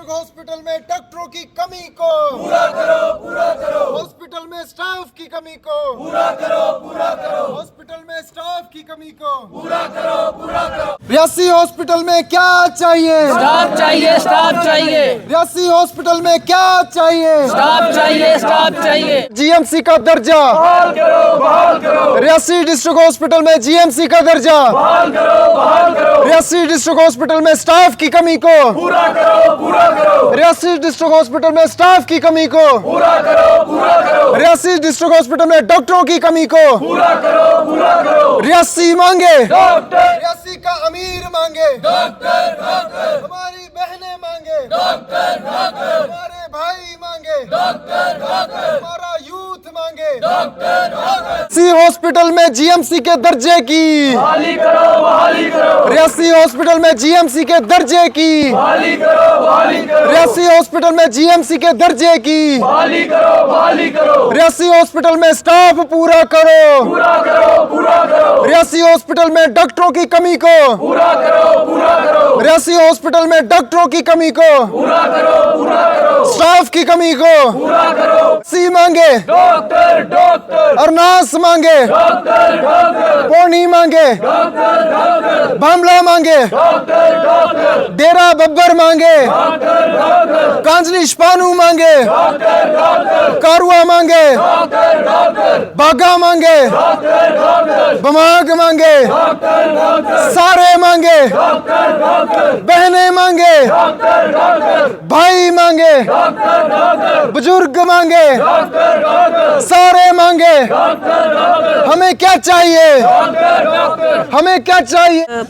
District hospital में डॉक्टरों की कमी को पूरा करो, पूरा करो। हॉस्पिटल में स्टाफ की कमी को पूरा करो, पूरा करो। हॉस्पिटल में स्टाफ की कमी को पूरा करो, पूरा करो। रियासी हॉस्पिटल में क्या चाहिए? स्टाफ चाहिए, स्टाफ चाहिए, रियासी हॉस्पिटल में क्या चाहिए? स्टाफ चाहिए, स्टाफ चाहिए। जीएमसी का दर्जा बहाल करो, बहाल करो। रियासी डिस्ट्रिक्ट हॉस्पिटल में जीएमसी का दर्जा बहाल करो, बहाल करो। रियासी डिस्ट्रिक्ट हॉस्पिटल में स्टाफ की कमी को पूरा करो, पूरा करो। रियासी डिस्ट्रिक्ट हॉस्पिटल में स्टाफ की कमी को पूरा करो, पूरा करो। रियासी डिस्ट्रिक्ट हॉस्पिटल में डॉक्टरों की कमी को पूरा करो, पूरा करो। रियासी मांगे डॉक्टर, रियासी का अमीर मांगे डॉक्टर, डॉक्टर, हमारी बहनें मांगे डॉक्टर, डॉक्टर, हमारे भाई मांगे डॉक्टर, डॉक्टर, हमारा यूथ मांगे डॉक्टर, डॉक्टर। रियासी हॉस्पिटल में जीएमसी के दर्जे की बहाली करो, बहाली करो। रियासी हॉस्पिटल में जीएमसी के दर्जे की बहाली करो, बहाली करो। रियासी हॉस्पिटल में जीएमसी के दर्जे की बहाली करो, बहाली करो। रियासी हॉस्पिटल में स्टाफ पूरा करो पूरा करो, पूरा करो। रियासी हॉस्पिटल में डॉक्टरों की कमी को पूरा करो, पूरा करो। रियासी हॉस्पिटल में डॉक्टरों की कमी को पूरा करो, पूरा करो। स्टाफ की कमी को पूरा करो। सी मांगे डॉक्टर, डॉक्टर, अरनास मांगे डॉक्टर, डॉक्टर, पोनी मांगे डॉक्टर, डॉक्टर, भामला मांगे डॉक्टर, डॉक्टर, डेरा बब्बर मांगे डॉक्टर, डॉक्टर, कांजली स्पानू मांगे डॉक्टर, डॉक्टर, कारुआ मांगे डॉक्टर, डॉक्टर, बागा मांगे डॉक्टर, डॉक्टर, बमाग मांगे डॉक्टर, डॉक्टर, सारे मांगे डॉक्टर, डॉक्टर, बहनें मांगे डॉक्टर, डॉक्टर, भाई मांगे डॉक्टर, डॉक्टर, बुजुर्ग मांगे डॉक्टर, डॉक्टर, सारे मांगे डॉक्टर, डॉक्टर, हमें क्या चाहिए? Doctor, doctor. हमें क्या चाहिए?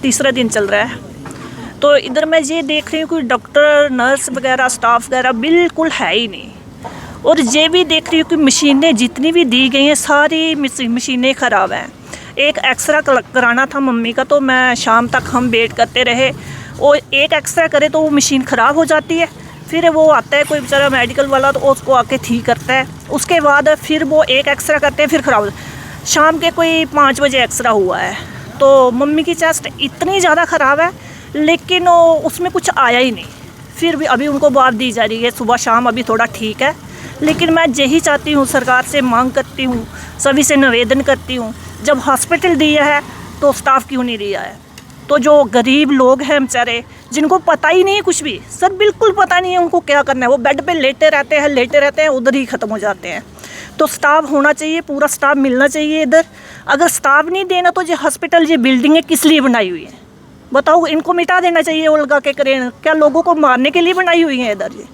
तीसरा दिन चल रहा है तो इधर मैं ये देख रही हूँ कि डॉक्टर नर्स वगैरह स्टाफ वगैरह बिल्कुल है ही नहीं। और ये भी देख रही हूँ कि मशीनें जितनी भी दी गई हैं सारी मशीनें ख़राब हैं। एक एक्सरा कराना था मम्मी का तो मैं शाम तक हम वेट करते रहे। और एक एक्सरा करे तो वो मशीन ख़राब हो जाती है, फिर वो आता है कोई बेचारा मेडिकल वाला तो उसको आके ठीक करता है। उसके बाद फिर वो एक एक्सरा करते हैं फिर ख़राब हो। शाम के कोई 5 बजे एक्सरा हुआ है तो मम्मी की चेस्ट इतनी ज़्यादा ख़राब है लेकिन उसमें कुछ आया ही नहीं। फिर भी अभी उनको बात दी जा रही है सुबह शाम, अभी थोड़ा ठीक है। लेकिन मैं यही चाहती हूँ, सरकार से मांग करती हूँ, सभी से निवेदन करती हूँ, जब हॉस्पिटल दिया है तो स्टाफ क्यों नहीं दिया है? तो जो गरीब लोग हैं बेचारे जिनको पता ही नहीं है कुछ भी, सर बिल्कुल पता नहीं है उनको क्या करना है, वो बेड पे लेटे रहते हैं उधर ही ख़त्म हो जाते हैं। तो स्टाफ होना चाहिए, पूरा स्टाफ मिलना चाहिए इधर। अगर स्टाफ नहीं देना तो ये हॉस्पिटल ये बिल्डिंगें किस लिए बनाई हुई है बताओ? इनको मिटा देना चाहिए वो लगा के करें, क्या लोगों को मारने के लिए बनाई हुई हैं इधर ये?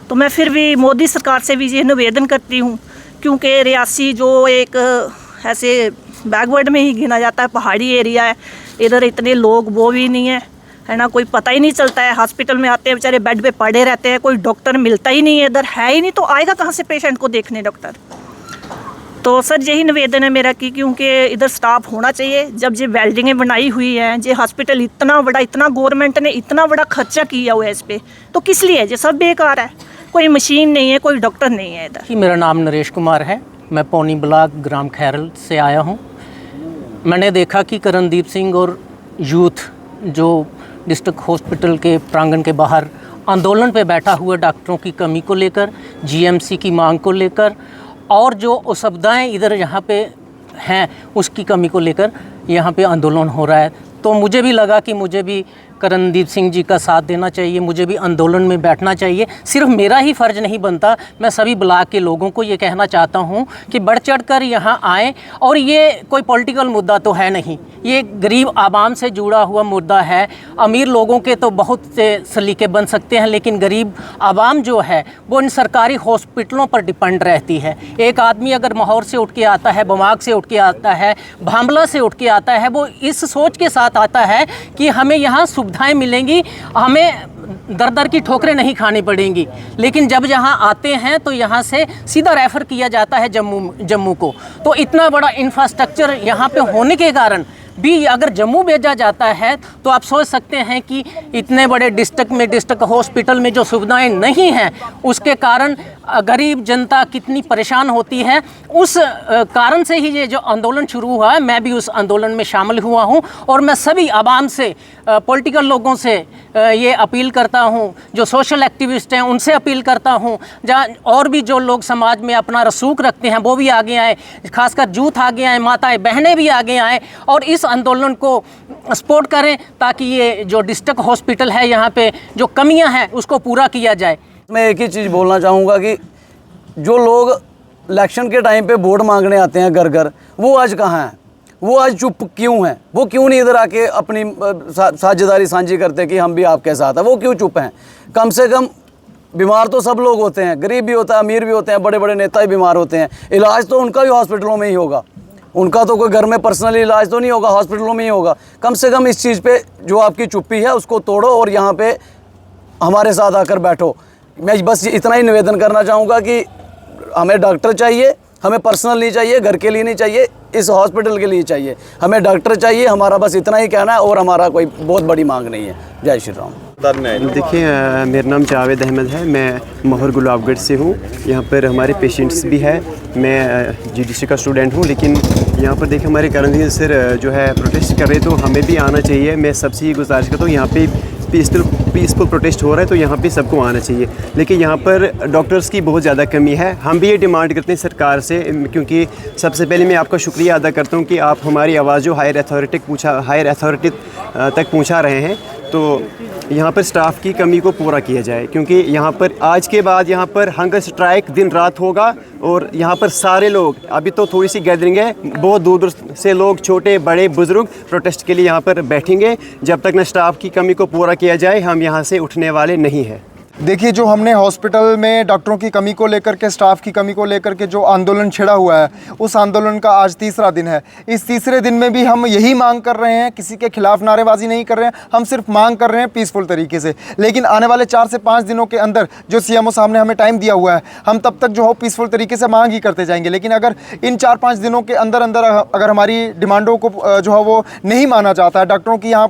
तो मैं फिर भी मोदी सरकार से भी ये निवेदन करती हूँ, क्योंकि रियासी जो एक ऐसे बैकवर्ड में ही गिना जाता है, पहाड़ी एरिया है, इधर इतने लोग वो भी नहीं है ना, कोई पता ही नहीं चलता है। हॉस्पिटल में आते हैं बेचारे बेड पे पड़े रहते हैं, कोई डॉक्टर मिलता ही नहीं है, इधर है ही नहीं तो आएगा कहाँ से पेशेंट को देखने डॉक्टर? तो सर यही निवेदन है मेरा कि क्योंकि इधर स्टाफ होना चाहिए। जब ये वेल्डिंगें बनाई हुई हैं, ये हॉस्पिटल इतना बड़ा, इतना गवर्नमेंट ने इतना बड़ा खर्चा किया हुआ है इस पर, तो किस लिए ये सब बेकार है? कोई मशीन नहीं है, कोई डॉक्टर नहीं है इधर। जी, मेरा नाम नरेश कुमार है, मैं पौनी ब्लॉक ग्राम खैरल से आया हूँ। मैंने देखा कि करणदीप सिंह और यूथ जो डिस्ट्रिक्ट हॉस्पिटल के प्रांगण के बाहर आंदोलन पे बैठा हुआ डॉक्टरों की कमी को लेकर, जीएमसी की मांग को लेकर और जो असुविधाएं इधर यहाँ पे हैं उसकी कमी को लेकर यहाँ पे आंदोलन हो रहा है। तो मुझे भी लगा कि मुझे भी करणदीप सिंह जी का साथ देना चाहिए, मुझे भी आंदोलन में बैठना चाहिए। सिर्फ मेरा ही फ़र्ज़ नहीं बनता, मैं सभी ब्लॉक के लोगों को ये कहना चाहता हूँ कि बढ़ चढ़ कर यहाँ आएँ। और ये कोई पॉलिटिकल मुद्दा तो है नहीं, ये गरीब आवाम से जुड़ा हुआ मुद्दा है। अमीर लोगों के तो बहुत से सलीके बन सकते हैं, लेकिन गरीब आवाम जो है वो इन सरकारी हॉस्पिटलों पर डिपेंड रहती है। एक आदमी अगर माहौर से उठ के आता है, बमाग से उठ के आता है, भामला से उठ के आता है, वो इस सोच के साथ आता है कि हमें यहाँ सुविधाएं मिलेंगी, हमें दर दर की ठोकरें नहीं खानी पड़ेंगी। लेकिन जब यहाँ आते हैं तो यहाँ से सीधा रेफ़र किया जाता है जम्मू को। तो इतना बड़ा इंफ्रास्ट्रक्चर यहाँ पे होने के कारण भी अगर जम्मू भेजा जाता है तो आप सोच सकते हैं कि इतने बड़े डिस्ट्रिक्ट हॉस्पिटल में जो सुविधाएं नहीं हैं उसके कारण गरीब जनता कितनी परेशान होती है। उस कारण से ही ये जो आंदोलन शुरू हुआ है, मैं भी उस आंदोलन में शामिल हुआ हूं और मैं सभी आवाम से, पॉलिटिकल लोगों से ये अपील करता हूं, जो सोशल एक्टिविस्ट हैं उनसे अपील करता हूं, जहाँ और भी जो लोग समाज में अपना रसूख रखते हैं वो भी आगे आए, खासकर यूथ आगे आए, माताएं बहनें भी आगे आएँ और इस आंदोलन को सपोर्ट करें ताकि ये जो डिस्ट्रिक्ट हॉस्पिटल है यहाँ पे जो कमियाँ हैं उसको पूरा किया जाए। मैं एक ही चीज़ बोलना चाहूँगा कि जो लोग इलेक्शन के टाइम पे वोट मांगने आते हैं घर घर, वो आज कहाँ हैं? वो आज चुप क्यों हैं? वो क्यों नहीं इधर आके अपनी साझेदारी साझी करते कि हम भी आपके साथ हैं? वो क्यों चुप हैं? कम से कम बीमार तो सब लोग होते हैं, गरीब भी होता है, अमीर भी होते हैं, बड़े बड़े नेता भी बीमार होते हैं। इलाज तो उनका भी हॉस्पिटलों में ही होगा, उनका तो कोई घर में पर्सनली इलाज तो नहीं होगा, हॉस्पिटलों में ही होगा। कम से कम इस चीज़ पे जो आपकी चुप्पी है उसको तोड़ो और यहाँ पे हमारे साथ आकर बैठो। मैं बस इतना ही निवेदन करना चाहूँगा कि हमें डॉक्टर चाहिए, हमें पर्सनल नहीं चाहिए, घर के लिए नहीं चाहिए, इस हॉस्पिटल के लिए चाहिए, हमें डॉक्टर चाहिए। हमारा बस इतना ही कहना है और हमारा कोई बहुत बड़ी मांग नहीं है। जय श्री राम। देखिए, मेरा नाम जावेद अहमद है, मैं महर गुलाबगढ़ से हूँ। यहाँ पर हमारे पेशेंट्स भी है, मैं GDC का स्टूडेंट हूँ, लेकिन यहाँ पर देखिए हमारे कर्नल सर जो है प्रोटेस्ट कर रहे, तो हमें भी आना चाहिए। मैं सबसे गुजारिश करता हूँ, यहाँ पे पीसफुल प्रोटेस्ट हो रहा है तो यहाँ पे सबको आना चाहिए, लेकिन यहाँ पर डॉक्टर्स की बहुत ज़्यादा कमी है। हम भी ये डिमांड करते हैं सरकार से, क्योंकि सबसे पहले मैं आपका शुक्रिया अदा करता हूँ कि आप हमारी आवाज़ जो हायर अथॉरिटी तक पहुँचा रहे हैं, तो यहाँ पर स्टाफ की कमी को पूरा किया जाए, क्योंकि यहाँ पर आज के बाद यहाँ पर हंगर स्ट्राइक दिन रात होगा और यहाँ पर सारे लोग, अभी तो थोड़ी सी गैदरिंग है, बहुत दूर दूर से लोग, छोटे बड़े बुजुर्ग प्रोटेस्ट के लिए यहाँ पर बैठेंगे। जब तक न स्टाफ की कमी को पूरा किया जाए हम यहाँ से उठने वाले नहीं हैं। देखिए, जो हमने हॉस्पिटल में डॉक्टरों की कमी को लेकर के, स्टाफ की कमी को लेकर के जो आंदोलन छिड़ा हुआ है, उस आंदोलन का आज तीसरा दिन है। इस तीसरे दिन में भी हम यही मांग कर रहे हैं, किसी के खिलाफ नारेबाजी नहीं कर रहे हैं, हम सिर्फ मांग कर रहे हैं पीसफुल तरीके से। लेकिन आने वाले 4 से 5 दिनों के अंदर जो CMO साहब ने हमें टाइम दिया हुआ है, हम तब तक जो हो पीसफुल तरीके से मांग ही करते जाएंगे। लेकिन अगर इन 4-5 दिनों के अंदर अगर हमारी डिमांडों को जो है वो नहीं माना जाता है, डॉक्टरों की यहाँ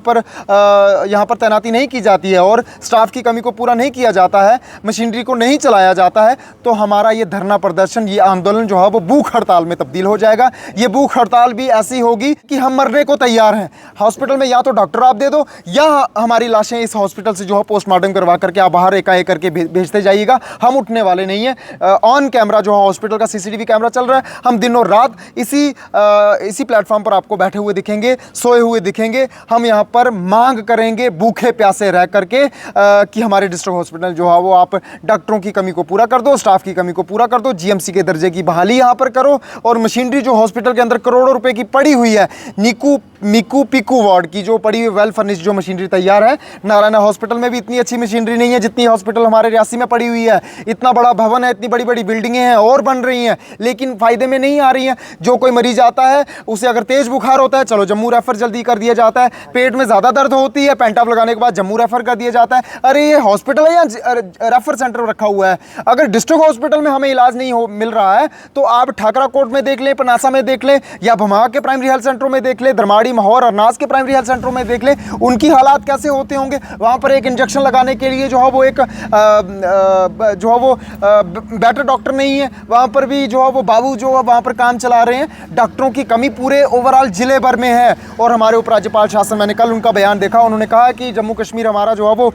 पर तैनाती नहीं की जाती है और स्टाफ की कमी को पूरा नहीं किया जाता है, मशीनरी को नहीं चलाया जाता है, तो हमारा ये धरना प्रदर्शन, ये आंदोलन जो है वो भूख हड़ताल में तब्दील हो जाएगा। ये भूख हड़ताल भी ऐसी होगी कि हम मरने को तैयार हैं। हॉस्पिटल में या तो डॉक्टर आप दे दो, या हमारी लाशें इस हॉस्पिटल से जो है पोस्टमार्टम करवा करके आप बाहर एकाएक करके भेजते जाइएगा। हम उठने वाले नहीं हैं। ऑन कैमरा जो है हॉस्पिटल का CCTV कैमरा चल रहा है, हम दिन और रात इसी प्लेटफॉर्म पर आपको बैठे हुए दिखेंगे, सोए हुए दिखेंगे। हम यहाँ पर मांग करेंगे भूखे प्यासे रह करके कि हमारे डिस्ट्रिक्ट हॉस्पिटल जो है वो आप डॉक्टरों की कमी को पूरा कर दो, स्टाफ की कमी को पूरा कर दो, GMC के दर्जे की बहाली यहाँ पर करो, और मशीनरी जो हॉस्पिटल के अंदर करोड़ों रुपए की पड़ी हुई है, मिकू पिकू वार्ड की जो पड़ी हुई वेल फर्निश्ड जो मशीनरी तैयार है, नारायणा हॉस्पिटल में भी इतनी अच्छी मशीनरी नहीं है जितनी हॉस्पिटल हमारे रियासी में पड़ी हुई है। इतना बड़ा भवन है, इतनी बड़ी बड़ी बिल्डिंगें हैं और बन रही हैं, लेकिन फ़ायदे में नहीं आ रही हैं। जो कोई मरीज आता है, उसे अगर तेज़ बुखार होता है, चलो जम्मू रेफर जल्दी कर दिया जाता है। पेट में ज़्यादा दर्द होती है, पेंटाप लगाने के बाद जम्मू रेफर कर दिया जाता है। अरे ये हॉस्पिटल है या रेफर सेंटर रखा हुआ है? अगर डिस्ट्रिक्ट हॉस्पिटल में हमें इलाज नहीं मिल रहा है तो आप ठाकरा कोट में देख लें, पनासा में देख लें, या भमाग के प्राइमरी हेल्थ सेंटरों में देख लें, धरमाड़ी, माहौर, अरनास के प्राइमरी हेल्थ सेंटरों में देख लें, उनकी हालात कैसे होते होंगे। वहाँ पर एक इंजेक्शन लगाने के लिए जो है वो बेटर डॉक्टर नहीं है। वहाँ पर भी जो है वो बाबू जो है वहाँ पर काम चला रहे हैं। डॉक्टरों की कमी पूरे ओवरऑल ज़िले भर में है। और हमारे उपराज्यपाल शासन, मैंने कल उनका बयान देखा, उन्होंने कहा कि जम्मू कश्मीर हमारा जो है वो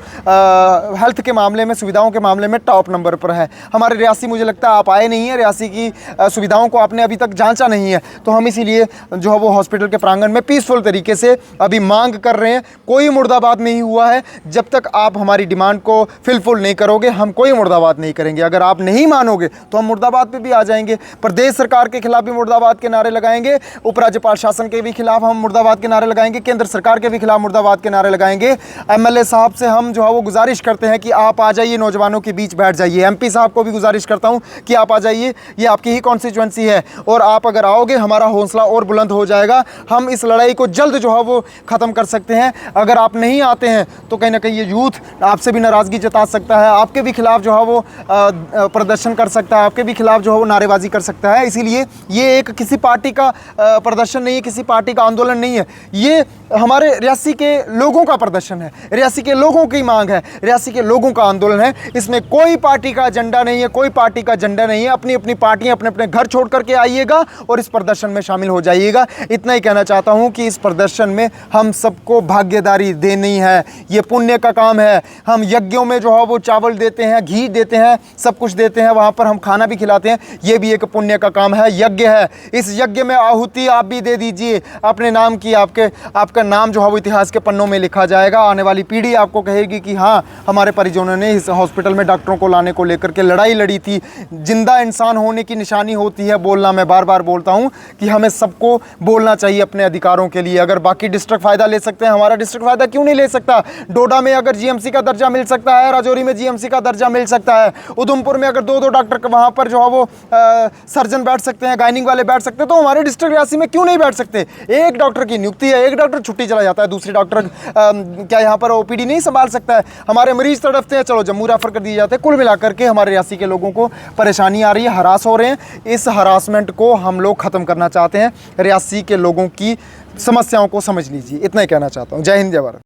हेल्थ के मामले में, सुविधाओं के मामले में टॉप नंबर पर है। हमारे रियासी, मुझे लगता है आप आए नहीं हैं, रियासी की सुविधाओं को आपने अभी तक जांचा नहीं है। तो हम इसीलिए जो है वो हॉस्पिटल के प्रांगण में पीसफुल तरीके से अभी मांग कर रहे हैं। कोई मुर्दाबाद नहीं हुआ है। जब तक आप हमारी डिमांड को फिलफुल नहीं करोगे, हम कोई मुर्दाबाद नहीं करेंगे। अगर आप नहीं मानोगे तो हम मुर्दाबाद पे भी आ जाएंगे। प्रदेश सरकार के खिलाफ भी मुर्दाबाद के नारे लगाएंगे, उपराज्यपाल शासन के भी खिलाफ हम मुर्दाबाद के नारे लगाएंगे, केंद्र सरकार के भी खिलाफ मुर्दाबाद के नारे लगाएंगे। MLA साहब से हम जो है वो गुजारिश करते हैं कि आप आप आ जाइए, नौजवानों के बीच बैठ जाइए। एमपी साहब को भी गुजारिश करता हूं कि आप आ जाइए, ये आपकी ही कॉन्स्टिट्यूएंसी है और आप अगर आओगे हमारा हौसला और बुलंद हो जाएगा। हम इस लड़ाई को जल्द जो है वो ख़त्म कर सकते हैं। अगर आप नहीं आते हैं तो कहीं ना कहीं ये यूथ आपसे भी नाराज़गी जता सकता है, आपके भी खिलाफ जो है वो प्रदर्शन कर सकता है, आपके भी खिलाफ जो है वो नारेबाजी कर सकता है। इसीलिए ये एक किसी पार्टी का प्रदर्शन नहीं है, किसी पार्टी का आंदोलन नहीं है, ये हमारे रियासी के लोगों का प्रदर्शन है, रियासी के लोगों की मांग है, रियासी के लोगों का आंदोलन है। इसमें कोई पार्टी का एजेंडा नहीं है, कोई पार्टी का एजेंडा नहीं है। अपनी अपनी पार्टियां अपने अपने घर छोड़ करके आइएगा और इस प्रदर्शन में शामिल हो जाइएगा। इतना ही कहना चाहता हूं कि इस प्रदर्शन में हम सबको भागीदारी देनी है, ये पुण्य का काम है। हम यज्ञों में जो है वो चावल देते हैं, घी देते हैं, सब कुछ देते हैं, वहाँ पर हम खाना भी खिलाते हैं, ये भी एक पुण्य का काम है, यज्ञ है। इस यज्ञ में आहुति आप भी दे दीजिए अपने नाम की, आपका नाम जो है वो इतिहास के पन्नों में लिखा जाएगा। आने वाली पीढ़ी आपको कहेगी कि हाँ, हमारे परिजनों ने इस हॉस्पिटल में डॉक्टरों को लाने को लेकर के लड़ाई लड़ी थी। जिंदा इंसान होने की निशानी होती है बोलना। मैं बार बार बोलता हूँ कि हमें सबको बोलना चाहिए अपने अधिकारों के लिए। अगर बाकी डिस्ट्रिक्ट फ़ायदा ले सकते हैं, हमारा डिस्ट्रिक्ट फ़ायदा क्यों नहीं ले सकता? डोडा में अगर जीएमसी का दर्जा मिल सकता है, राजौरी में जीएमसी का दर्जा मिल सकता है, उधमपुर में अगर दो डॉक्टर वहाँ पर जो है वो सर्जन बैठ सकते हैं, गायनिंग वाले बैठ सकते हैं, तो हमारे डिस्ट्रिक्ट रियासी में क्यों नहीं बैठ सकते? एक डॉक्टर की नियुक्ति है, एक डॉक्टर छुट्टी चला जाता है, दूसरी डॉक्टर क्या यहाँ पर ओपीडी नहीं संभाल सकता है? हमारे मरीज तड़पते हैं, चलो जम्मू रेफर कर दिए जाते हैं। कुल मिलाकर के हमारे रियासी के लोगों को परेशानी आ रही है, हरास हो रहे हैं। इस हरासमेंट को हम लोग ख़त्म करना चाहते हैं। रियासी के लोगों की समस्याओं को समझ लीजिए, इतना ही कहना चाहता हूँ। जय हिंद, जय भारत।